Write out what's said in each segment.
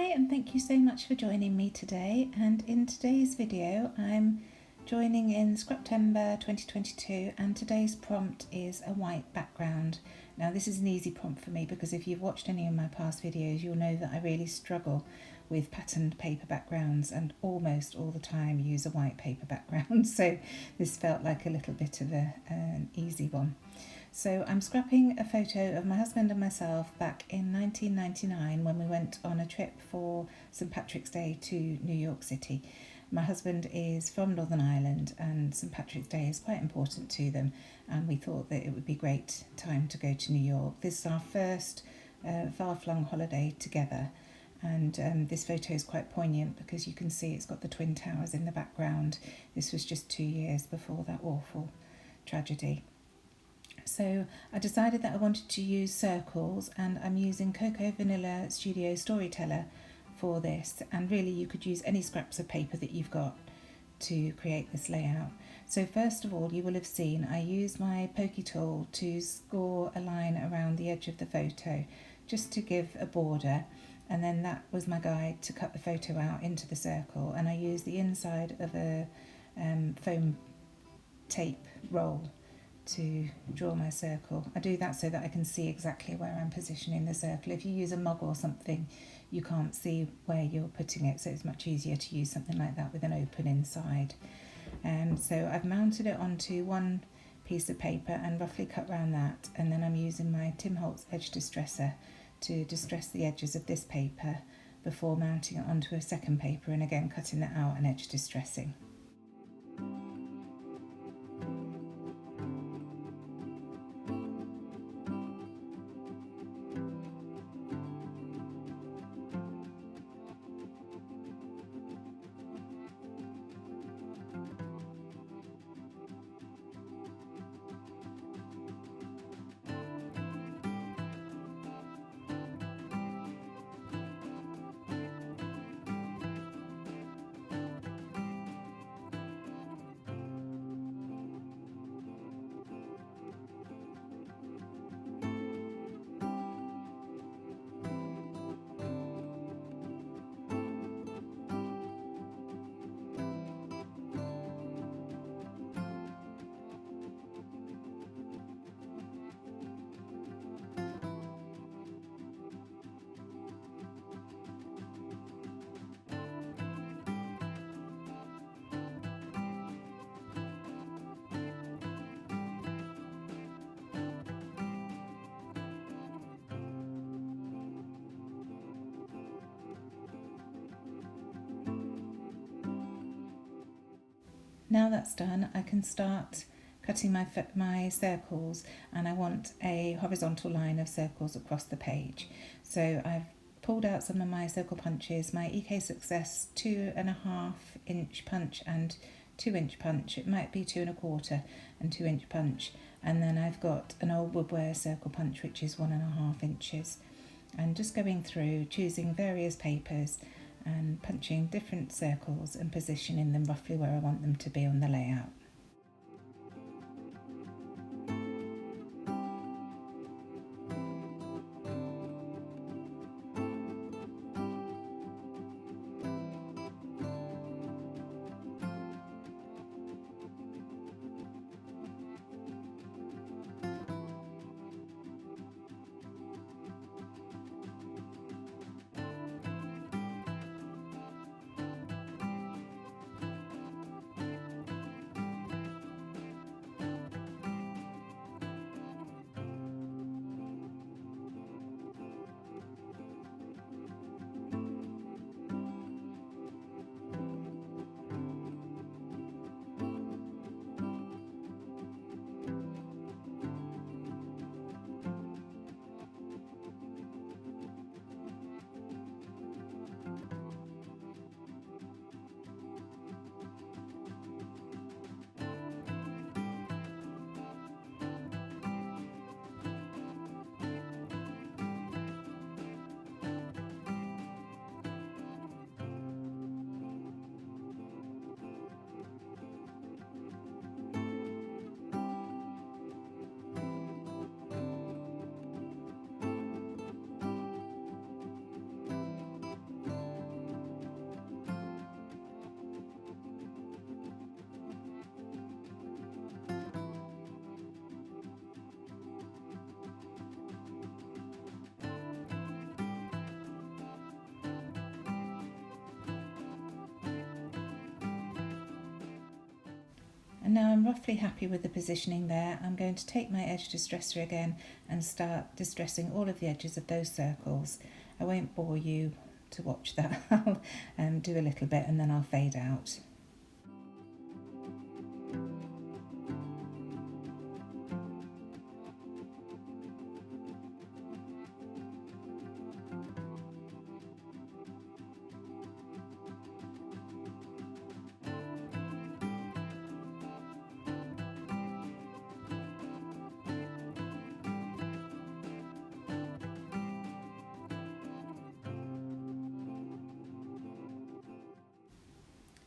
Hi, and thank you so much for joining me today. And in today's video, I'm joining in Scraptember 2022, and today's prompt is a white background. Now, this is an easy prompt for me because if you've watched any of my past videos, you'll know that I really struggle with patterned paper backgrounds and almost all the time use a white paper background. So this felt like a little bit of an easy one. So I'm scrapping a photo of my husband and myself back in 1999 when we went on a trip for St Patrick's Day to New York City. My husband is from Northern Ireland and St Patrick's Day is quite important to them, and we thought that it would be a great time to go to New York. This is our first far-flung holiday together, and this photo is quite poignant because you can see it's got the Twin Towers in the background. This was just 2 years before that awful tragedy. So I decided that I wanted to use circles, and I'm using Cocoa Vanilla Studio Storyteller for this, and really you could use any scraps of paper that you've got to create this layout. So first of all, you will have seen I used my pokey tool to score a line around the edge of the photo just to give a border, and then that was my guide to cut the photo out into the circle, and I used the inside of a foam tape roll to draw my circle. I do that so that I can see exactly where I'm positioning the circle. If you use a mug or something, you can't see where you're putting it, so it's much easier to use something like that with an open inside. So I've mounted it onto one piece of paper and roughly cut around that, and then I'm using my Tim Holtz edge distresser to distress the edges of this paper before mounting it onto a second paper and again cutting that out and edge distressing. Now that's done, I can start cutting my circles, and I want a horizontal line of circles across the page. So I've pulled out some of my circle punches, my EK Success 2.5 inch punch and 2-inch punch. It might be 2 1/4 and 2-inch punch, and then I've got an old woodware circle punch which is 1.5 inches, and just going through choosing various papers and punching different circles and positioning them roughly where I want them to be on the layout. And now I'm roughly happy with the positioning there. I'm going to take my edge distresser again and start distressing all of the edges of those circles. I won't bore you to watch that. I'll do a little bit and then I'll fade out.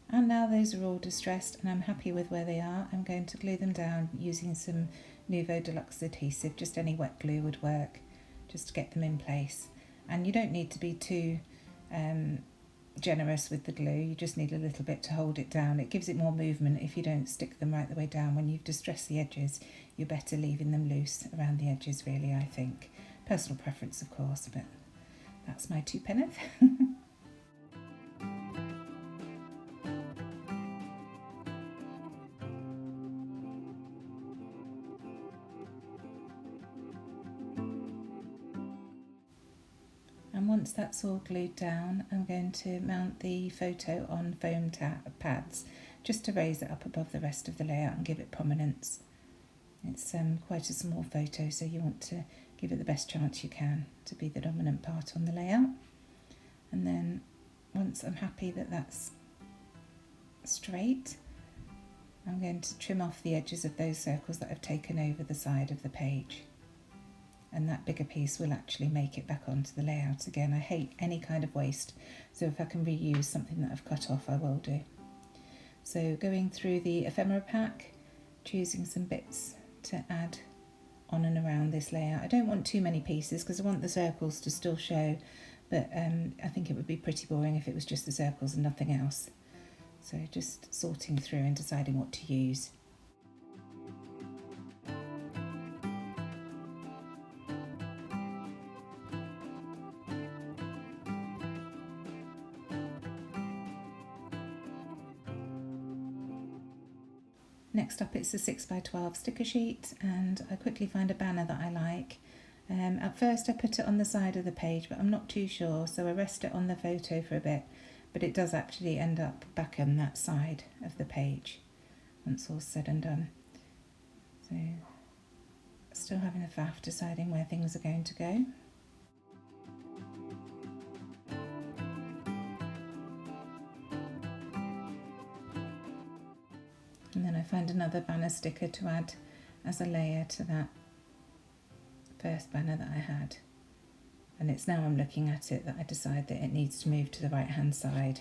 And now those are all distressed and I'm happy with where they are. I'm going to glue them down using some Nuvo Deluxe adhesive. Just any wet glue would work, just to get them in place. And you don't need to be too generous with the glue, you just need a little bit to hold it down. It gives it more movement if you don't stick them right the way down. When you've distressed the edges, you're better leaving them loose around the edges, really, I think. Personal preference, of course, but that's my two penneth. And once that's all glued down, I'm going to mount the photo on foam pads just to raise it up above the rest of the layout and give it prominence. It's quite a small photo, so you want to give it the best chance you can to be the dominant part on the layout. And then once I'm happy that that's straight, I'm going to trim off the edges of those circles that I've taken over the side of the page. And that bigger piece will actually make it back onto the layout again. I hate any kind of waste, so if I can reuse something that I've cut off, I will do. So going through the ephemera pack, choosing some bits to add on and around this layout. I don't want too many pieces because I want the circles to still show, but I think it would be pretty boring if it was just the circles and nothing else. So just sorting through and deciding what to use. Next up, it's a 6x12 sticker sheet, and I quickly find a banner that I like. At first I put it on the side of the page, but I'm not too sure, so I rest it on the photo for a bit, but it does actually end up back on that side of the page once all's said and done. So still having a faff deciding where things are going to go. And then I find another banner sticker to add as a layer to that first banner that I had. And it's now I'm looking at it that I decide that it needs to move to the right hand side.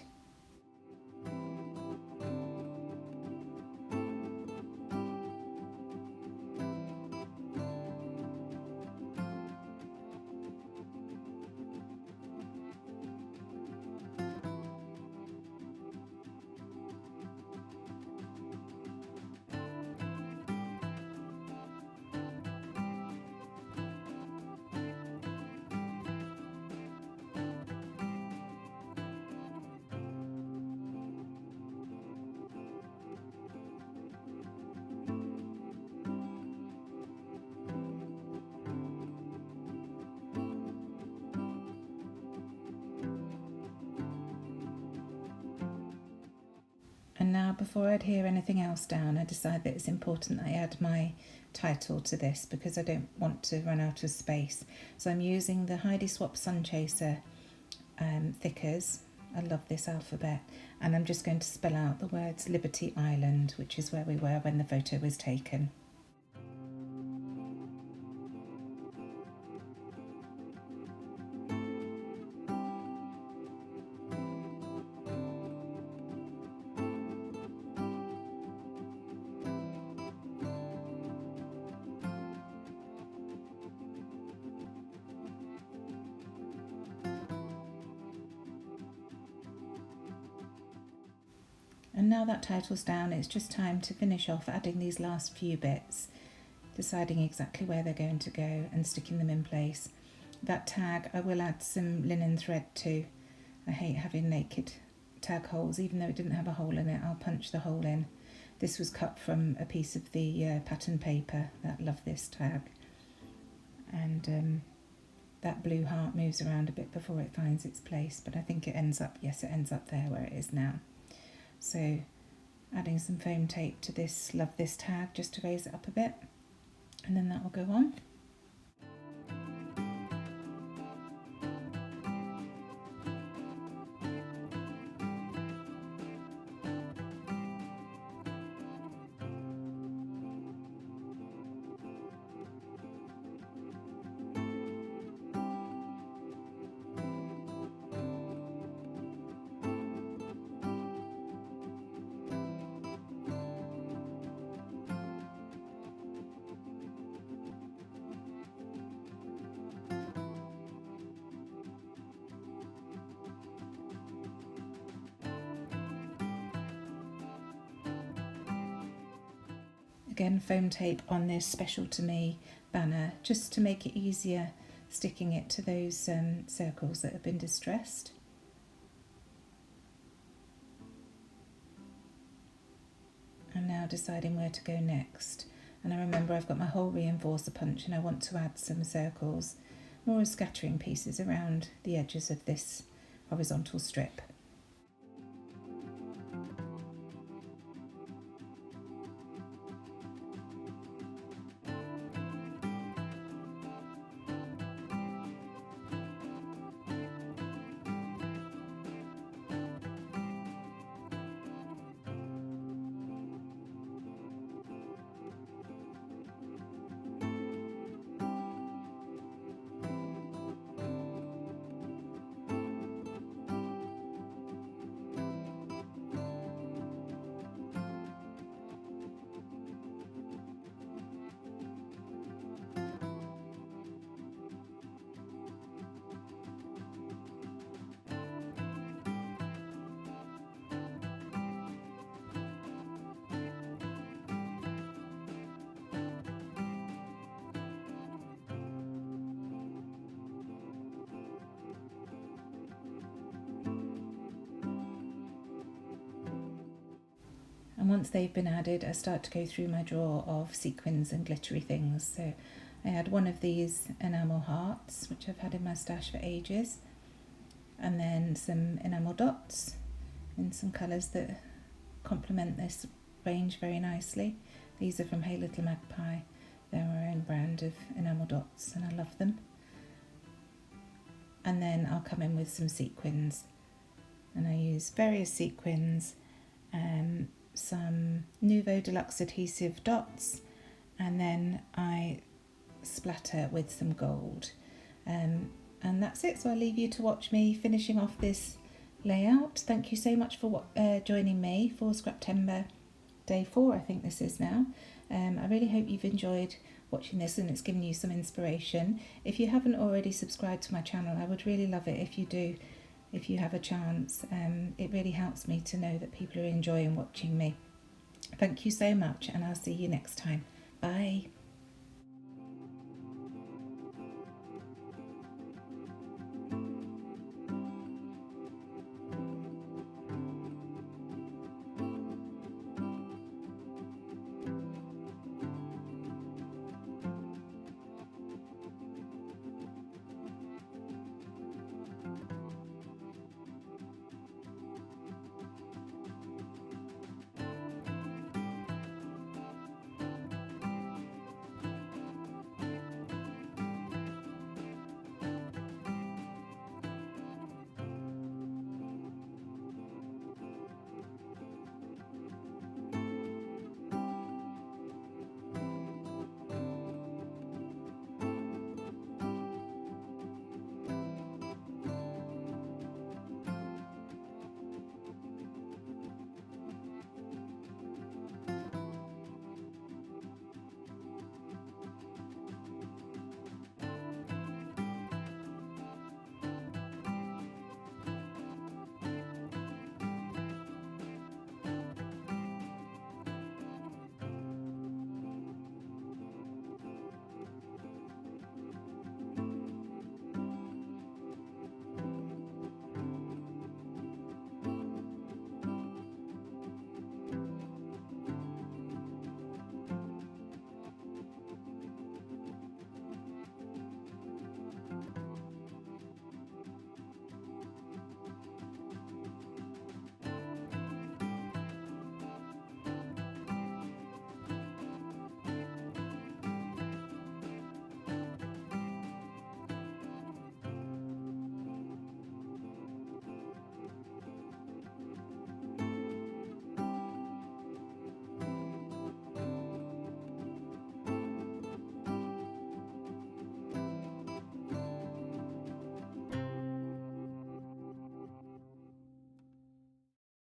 And now, before I adhere anything else down, I decide that it's important that I add my title to this because I don't want to run out of space. So I'm using the Heidi Swap Sun Chaser thickers. I love this alphabet. And I'm just going to spell out the words Liberty Island, which is where we were when the photo was taken. And now that title's down, it's just time to finish off adding these last few bits, deciding exactly where they're going to go and sticking them in place. That tag, I will add some linen thread to. I hate having naked tag holes, even though it didn't have a hole in it, I'll punch the hole in. This was cut from a piece of the pattern paper. I love this tag. And that blue heart moves around a bit before it finds its place, but I think it ends up, yes, it ends up there where it is now. So adding some foam tape to this love this tag just to raise it up a bit, and then that will go on. Again, foam tape on this Special to Me banner, just to make it easier sticking it to those circles that have been distressed. And now deciding where to go next. And I remember I've got my whole reinforcer punch and I want to add some circles, more as scattering pieces around the edges of this horizontal strip. And once they've been added, I start to go through my drawer of sequins and glittery things. So I had one of these enamel hearts, which I've had in my stash for ages, and then some enamel dots in some colours that complement this range very nicely. These are from Hey Little Magpie. They're our own brand of enamel dots and I love them. And then I'll come in with some sequins, and I use various sequins, some Nuvo Deluxe adhesive dots, and then I splatter with some gold. And that's it. So I'll leave you to watch me finishing off this layout. Thank you so much for joining me for Scraptember Day 4, I think this is now. I really hope you've enjoyed watching this and it's given you some inspiration. If you haven't already subscribed to my channel, I would really love it if you do, if you have a chance. It really helps me to know that people are enjoying watching me. Thank you so much, and I'll see you next time. Bye.